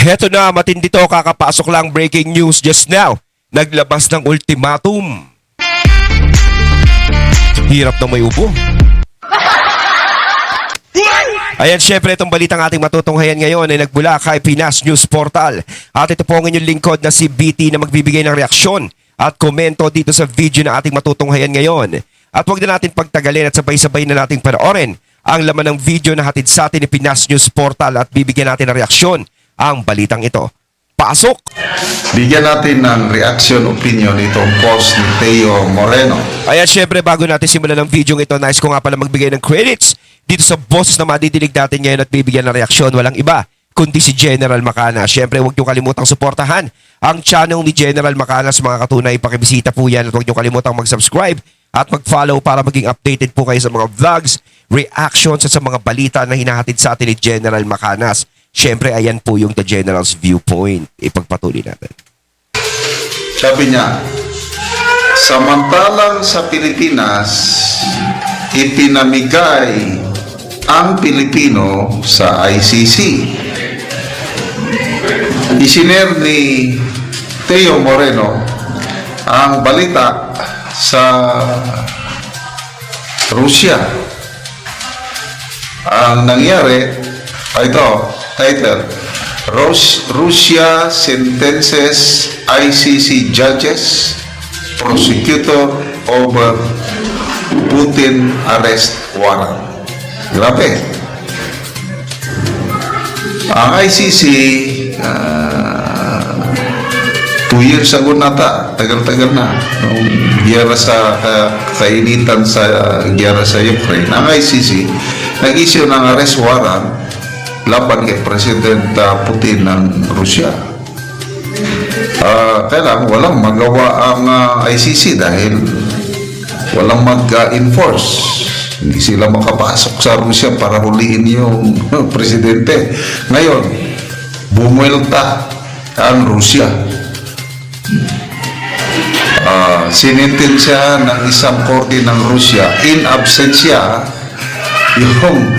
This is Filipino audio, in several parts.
Heto na, matindi to, kakapasok lang, breaking news just now. Naglabas ng ultimatum. Hirap na may ubo. Ayan, syempre itong balitang ating matutunghayan ngayon ay nagbula kay Pinas News Portal. At ito po ang inyong lingkod na si BT na magbibigay ng reaksyon at komento dito sa video na ating matutunghayan ngayon. At huwag na natin pagtagalin at sabay-sabay na nating panoorin ang laman ng video na hatid sa atin ni Pinas News Portal at bibigyan natin ng reaksyon ang balitang ito. Pasok! Bigyan natin ng reaction opinion itong post ni Teo Moreno. Ayan, syempre bago natin simulan ng video ito, nice ko nga pala magbigay ng credits dito sa boses na madidinig natin ngayon at bibigyan ng reaksyon. Walang iba kundi si General Macana. Syempre huwag niyo kalimutang suportahan ang channel ni General Macana sa mga katunay. Pakibisita po yan at huwag niyo kalimutang mag-subscribe at mag-follow para maging updated po kayo sa mga vlogs, reactions at sa mga balita na hinahatid sa atin ni General Macanas. Syempre, ayan po yung The General's Viewpoint. Ipagpatuloy natin. Sabi niya, samantalang sa Pilipinas, ipinamigay ang Pilipino sa ICC. Isiner ni Teo Moreno ang balita sa Russia. Ang nangyari, ito, title, Russia sentences ICC judges, prosecutor over Putin arrest warrant. Grabe. Ang ICC, 2 years ago nata, tagal-tagal na, nung giyera sa kainitan sa giyera sa Ukraine, ang ICC nag-issue ng arrest warrant laban kay President Putin ng Russia. Kailangan walang magawa ang ICC dahil walang mag-enforce. Hindi sila makapasok sa Russia para huliin yung presidente. Ngayon, bumuelta ang Russia. Sinintensya ng isang korte ng Russia in absentia yung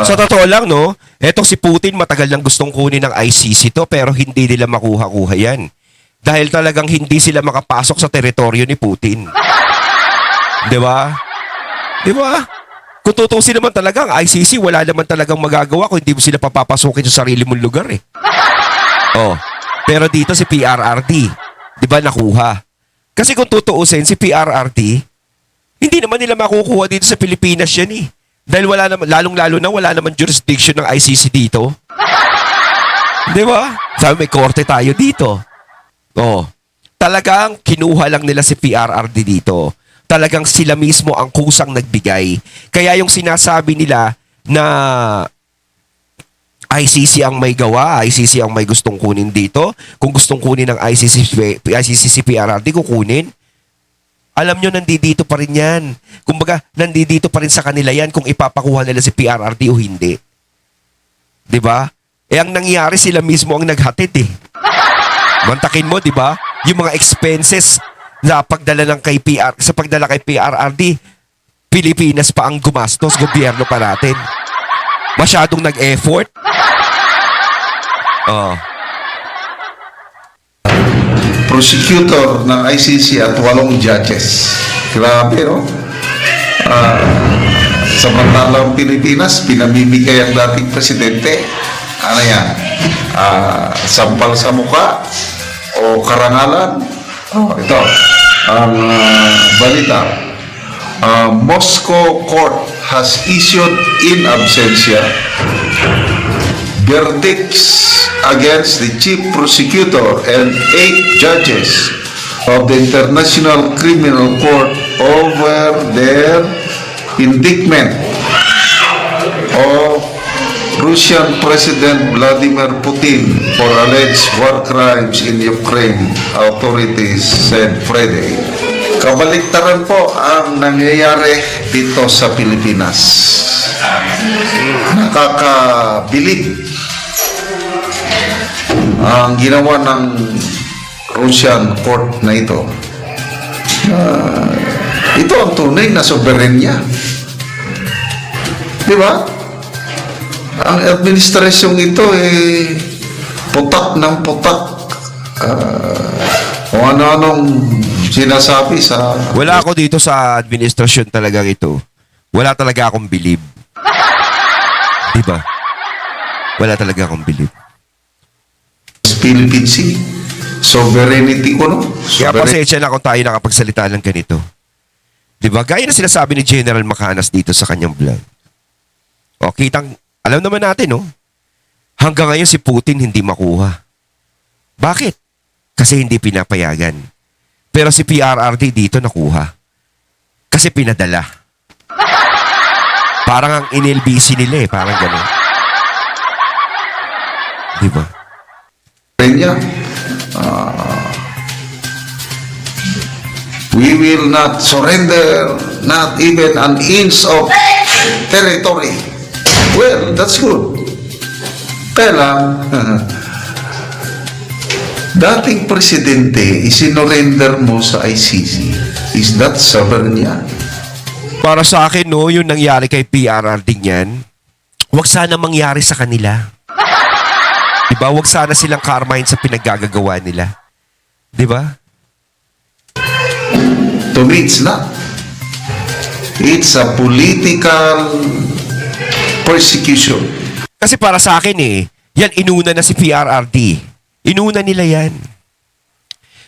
Sa totoo lang, no? Etong si Putin matagal nang gustong kunin ng ICC to pero hindi nila makuha-kuha yan. Dahil talagang hindi sila makapasok sa teritoryo ni Putin. Di ba? Di ba? Kung tutusin naman talaga ang ICC, wala naman talagang magagawa kung hindi mo sila papapasukin sa sarili mong lugar eh. Oh, pero dito si PRRD, di ba nakuha? Kasi kung tutuusin si PRRD, hindi naman nila makukuha dito sa Pilipinas yan eh. Dahil wala naman, lalong-lalo na wala naman jurisdiction ng ICC dito. Di ba? Sabi may korte tayo dito. Oh, talagang kinuha lang nila si PRRD dito. Talagang sila mismo ang kusang nagbigay. Kaya yung sinasabi nila na ICC ang may gawa, ICC ang may gustong kunin dito. Kung gustong kunin ng ICC si PRRD, kukunin. Alam nyo, nandito pa rin yan. Kumbaga, nandito pa rin sa kanila yan kung ipapakuha nila si PRRD o hindi. Diba? Eh, ang nangyari, sila mismo ang naghatid eh. Mantakin mo, diba? Yung mga expenses na pagdala ng sa pagdala kay PRRD, Pilipinas pa ang gumastos, gobyerno pa natin. Masyadong nag-effort. Oh. prosecutor ng ICC at 8 judges. Grabe, no? Samantalang Pilipinas, pinamimigay ang dating presidente. Ano yan? Sampal sa muka o karangalan? Ito, ang balita. Moscow court has issued in absentia verdicts against the chief prosecutor and 8 judges of the International Criminal Court over their indictment of Russian President Vladimir Putin for alleged war crimes in Ukraine, authorities said Friday. Kabaliktaran po ang nangyayari dito sa Pilipinas. Nakakabilib ang ginawa ng Russian court na ito. Ito ang tunay na soberenya. Di ba? Ang administrasyong ito putak ng putak. Kung ano-anong sinasabi sa... Wala ako dito sa administrasyon talagang ito. Wala talaga akong believe. Diba? Wala talaga akong believe. Philippine Sea. Sovereignty ko, no? Kaya pasensya na kung tayo nakapagsalita ng ganito. Diba? Gaya na sinasabi ni General Macanas dito sa kanyang vlog. O, kitang, alam naman natin, no? Hanggang ngayon si Putin hindi makuha. Bakit? Kasi hindi pinapayagan. Pero si PRRD dito nakuha. Kasi pinadala. Parang ang NLBC nila eh. Parang gano'n. Diba? Kenya, we will not surrender not even an inch of territory. Well, that's good. Kaya lang, dating presidente, isinurrender mo sa ICC. Is that sovereign yan? Para sa akin, no, yung nangyari kay PRRD niyan, wag sana mangyari sa kanila. Diba? Wag sana silang karmahin sa pinaggagawa nila. Diba? To me, it's not. It's a political persecution. Kasi para sa akin yan inuna na si PRRD. Inuna nila yan.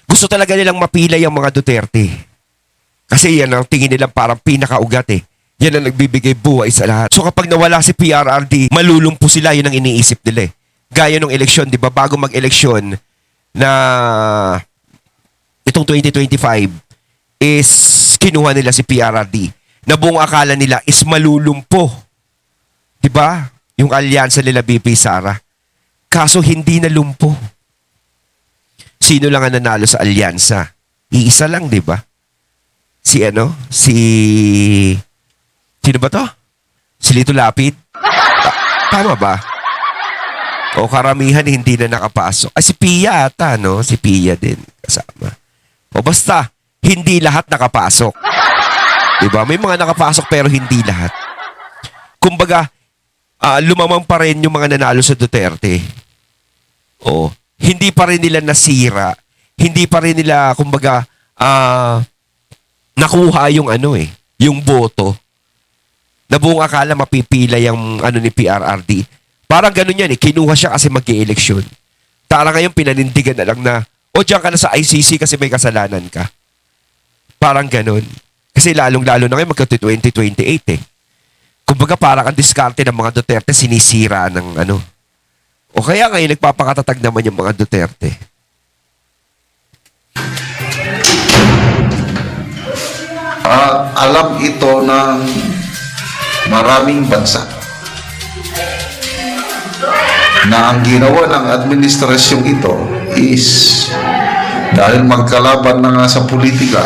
Gusto talaga nilang mapilay ang mga Duterte. Kasi yan ang tingin nilang parang pinakaugat Yan ang nagbibigay buhay sa lahat. So kapag nawala si PRRD, malulumpo sila, yun ang iniisip nila Gaya nung eleksyon, di ba? Bago mag-eleksyon na itong 2025 is kinuha nila si PRRD na buong akala nila is malulumpo. Di ba? Yung alyansa nila BP Sara. Kaso hindi na lumpo. Sino lang ang nanalo sa alyansa? Iisa lang, di ba? Sino ba to? Si Lito Lapid? Tama ba? O karamihan hindi na nakapasok. Ay, si Pia ata, no? Si Pia din kasama. O basta, hindi lahat nakapasok. Diba? May mga nakapasok pero hindi lahat. Kumbaga, lumamang pa rin yung mga nanalo sa Duterte. O, hindi pa rin nila nasira. Hindi pa rin nila, kumbaga, nakuha yung yung boto. Na buong akala mapipila yung ni PRRD. Parang ganun yan Kinuha siya kasi mag-i-eleksyon. Tara ngayon pinanindigan na lang na, diyan ka na sa ICC kasi may kasalanan ka. Parang ganun. Kasi lalong-lalo na ngayon magka-2028 Kumbaga parang ang diskarte ng mga Duterte sinisira ng O kaya ngayon nagpapakatatag naman yung mga Duterte. Alam ito ng maraming bansa na ang ginawa ng administrasyong ito is dahil magkalaban na nga sa politika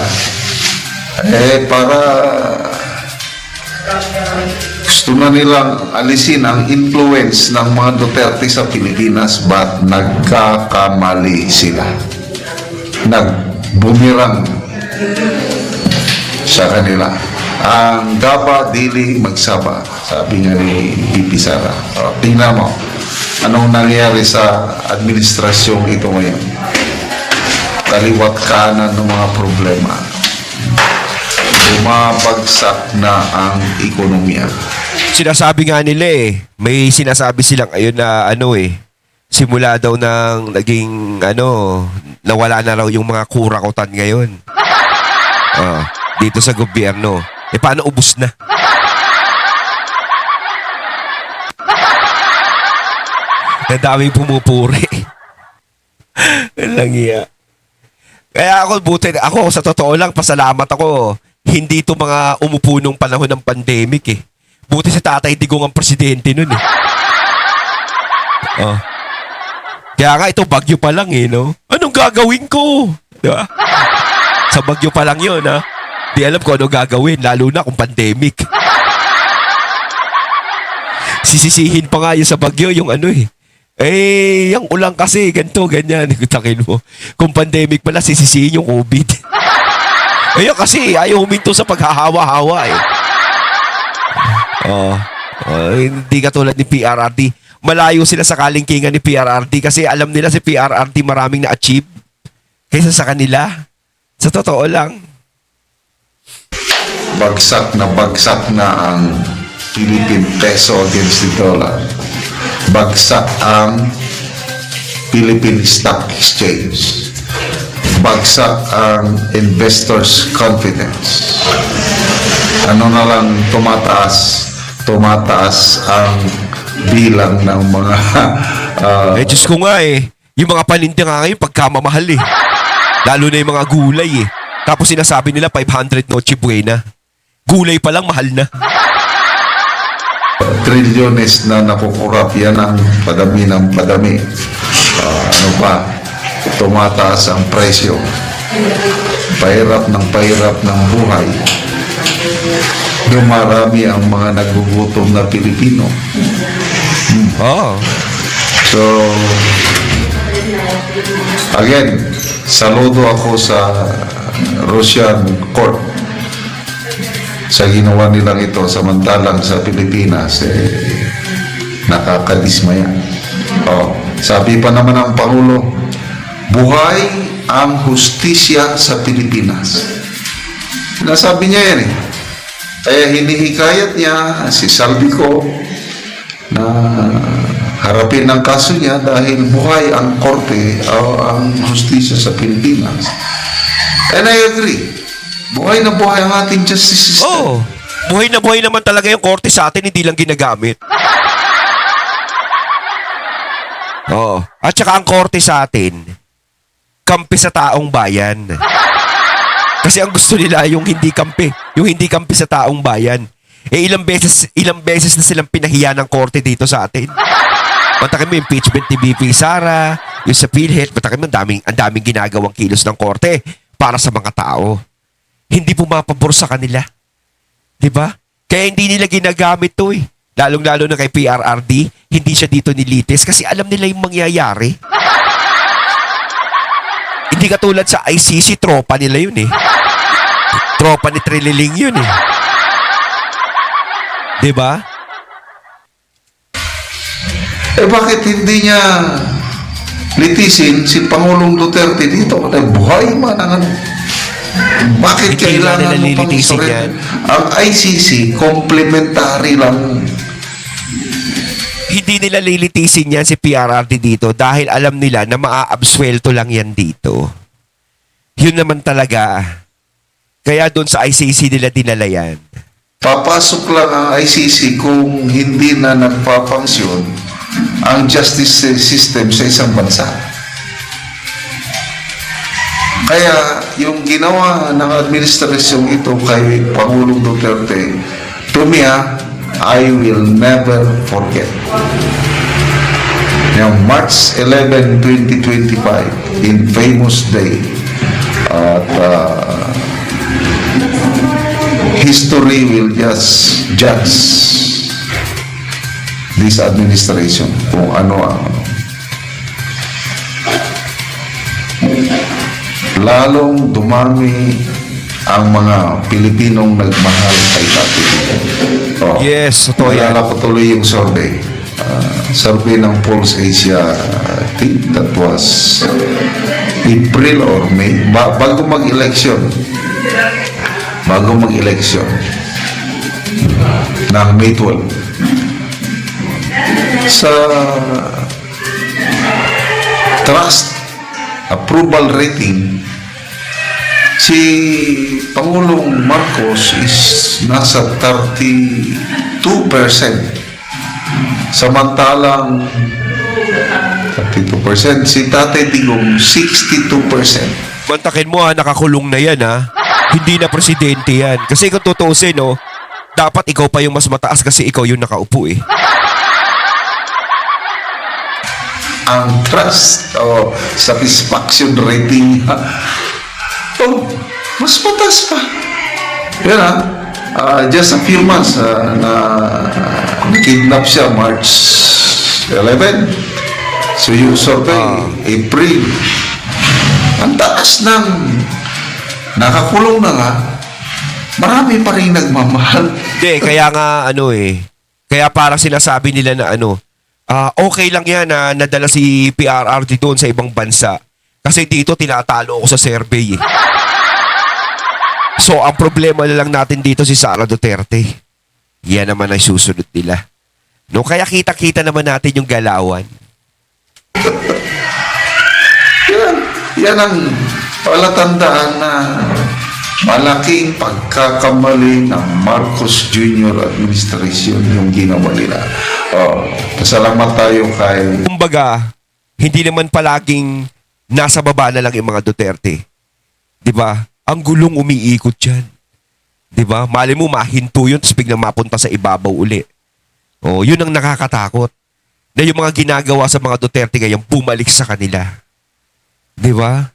para gusto na nilang alisin ang influence ng mga Duterte sa Pilipinas, but nagkakamali sila. Nagbumirang sa kanila. Ang gaba dili magsaba, sabi nga ni BP Sara. Tingnan mo anong nangyari sa administrasyong ito ngayon. Kaliwat kanan ng mga problema. Bumabagsak na ang ekonomiya. Sinasabi nga nila may sinasabi silang ayun na simula daw ng naging nawala na raw yung mga kurakutan ngayon. Dito sa gobyerno. Paano ubus na? Ang daming pumupuri. Walang iya. Kaya ako sa totoo lang, pasalamat ako. Hindi ito mga umupo nung panahon ng pandemic Buti si Tatay Digong ang presidente nun Kaya nga ito, bagyo pa lang no? Anong gagawin ko? Diba? Sa bagyo pa lang yun Di alam ko ano gagawin, lalo na kung pandemic. Sisisihin pa nga yun sa bagyo yung yung ulang kasi, ganito, ganyan. Takin mo. Kung pandemic pala, sisisihin yung COVID. Ayun kasi, ayaw huminto sa paghahawa-hawa Hindi katulad ni PRRD. malayo sila sa kalingkingan ni PRRD kasi alam nila si PRRD maraming na-achieve kaysa sa kanila. Sa totoo lang. Bagsak na ang Philippine peso against the dollar. Bagsak ang Philippine Stock Exchange. Bagsak ang investors' confidence. Ano na lang tumataas ang bilang ng mga Diyos ko nga yung mga paninda nga ngayon pagkamamahal Lalo na yung mga gulay Tapos sinasabi nila 500 Noche Buena. Gulay pa lang mahal na. trilyones na nakukurap. Yan ang padami ng padami. Ano pa? Tumataas ang presyo. Pahirap ng buhay. Dumarami ang mga nagugutom na Pilipino. Oh. So, again, saludo ako sa Russian court sa ginawa nilang ito, samantalang sa Pilipinas nakakadismaya. Sabi pa naman ng Pangulo, buhay ang hustisya sa Pilipinas. Nasabi niya yan Kaya hinihikayat niya si Saldico na harapin ang kaso niya dahil buhay ang korte o ang hustisya sa Pilipinas. And I agree. Buhay na buhay ang ating justice system. Oh, buhay na buhay naman talaga yung korte sa atin, hindi lang ginagamit. Oo. At saka ang korte sa atin, kampi sa taong bayan. Kasi ang gusto nila yung hindi kampi. Yung hindi kampi sa taong bayan. Ilang beses na silang pinahiya ng korte dito sa atin. Matakin mo impeachment ni BP Sara, yung sa PhilHealth, matakin mo ang daming ginagawang kilos ng korte para sa mga tao. Hindi pumapabor sa kanila. Diba? Kaya hindi nila ginagamit to Lalong-lalo na kay PRRD, hindi siya dito nilitis kasi alam nila yung mangyayari. Hindi katulad sa ICC, tropa nila yun Tropa ni Trililing yun Diba? Bakit hindi niya litisin si Pangulong Duterte dito? Buhay man ang Bakit Hindi kailangan nila mo pang lilitisin surrender? yan. Ang ICC, complementary lang. Hindi nila lilitisin yan si PRRD dito dahil alam nila na maa-absuelto lang yan dito. Yun naman talaga. Kaya doon sa ICC nila dinala yan. Papasok lang ang ICC kung hindi na nagpapangsyon ang justice system sa isang bansa. Kaya yung ginawa ng administrasyon ito kay Pangulong Duterte, to me, I will never forget. Yung March 11, 2025, in famous day, at history will just judge this administration kung ano ang lalong dumami ang mga Pilipinong nagmahal kay Tati. Yes, totoo yan. Nalala ko tuloy yung survey. Survey ng Pulse Asia, I think that was April or May, bago mag-election. Ng May 12. Sa trust approval rating, si Pangulong Marcos is nasa 32%. Samantalang 32%, si Tatay Digong 62%. Mantakin mo nakakulong na yan Hindi na presidente yan. Kasi kung tutuusin dapat ikaw pa yung mas mataas kasi ikaw yung nakaupo Ang trust o satisfaction rating mas mataas pa. Yan just a few months na kidnap siya March 11. So you survey April. Ang taas ng nakakulong na nga, marami pa rin nagmamahal. Hindi, kaya nga kaya parang sinasabi nila na Okay lang yan na nadala si PRRD doon sa ibang bansa. Kasi dito tinatalo ako sa survey. So, ang problema na lang natin dito si Sara Duterte. Yan naman ay susunod nila. No, kaya kita-kita naman natin yung galawan. Yan ang palatandaan na malaking pagkakamali ng Marcos Jr. administration yung ginawa nila. Pasalamat tayo kay Kumbaga, hindi naman palaging nasa baba na lang yung mga Duterte. 'Di ba? Ang gulong umiikot diyan. 'Di ba? Mali mo mahinto yun tapos biglang mapunta sa ibabaw uli. Yun ang nakakatakot. Na yung mga ginagawa sa mga Duterte ngayon bumalik sa kanila. 'Di ba?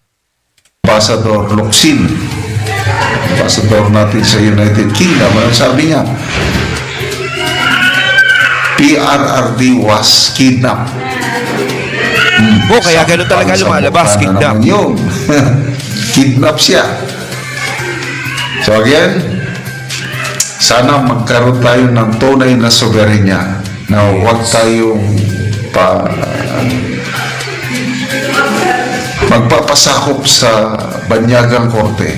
Ambassador Locsin, ambassador natin sa United Kingdom. Ano sabi niya? PRRD was kidnapped. Kaya ganun talaga lumalabas, kidnap. Yun. Kidnap siya. So again, sana magkaroon tayo ng tunay na soberenya na huwag tayong magpapasakop sa banyagang korte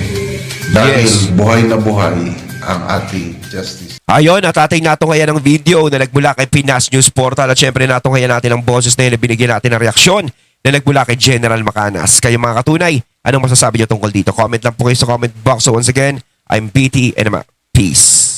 dahil Yes. buhay na buhay ang ating justice. Ayun, at ating natunghayan ng video na nagmula kay Pinas News Portal at syempre natunghayan natin ang boses na yun na binigyan natin ng reaksyon na nagmula kay General Macanas. Kayo mga katunay, anong masasabi niyo tungkol dito? Comment lang po kayo sa comment box. So once again, I'm BT and I'm out. Peace.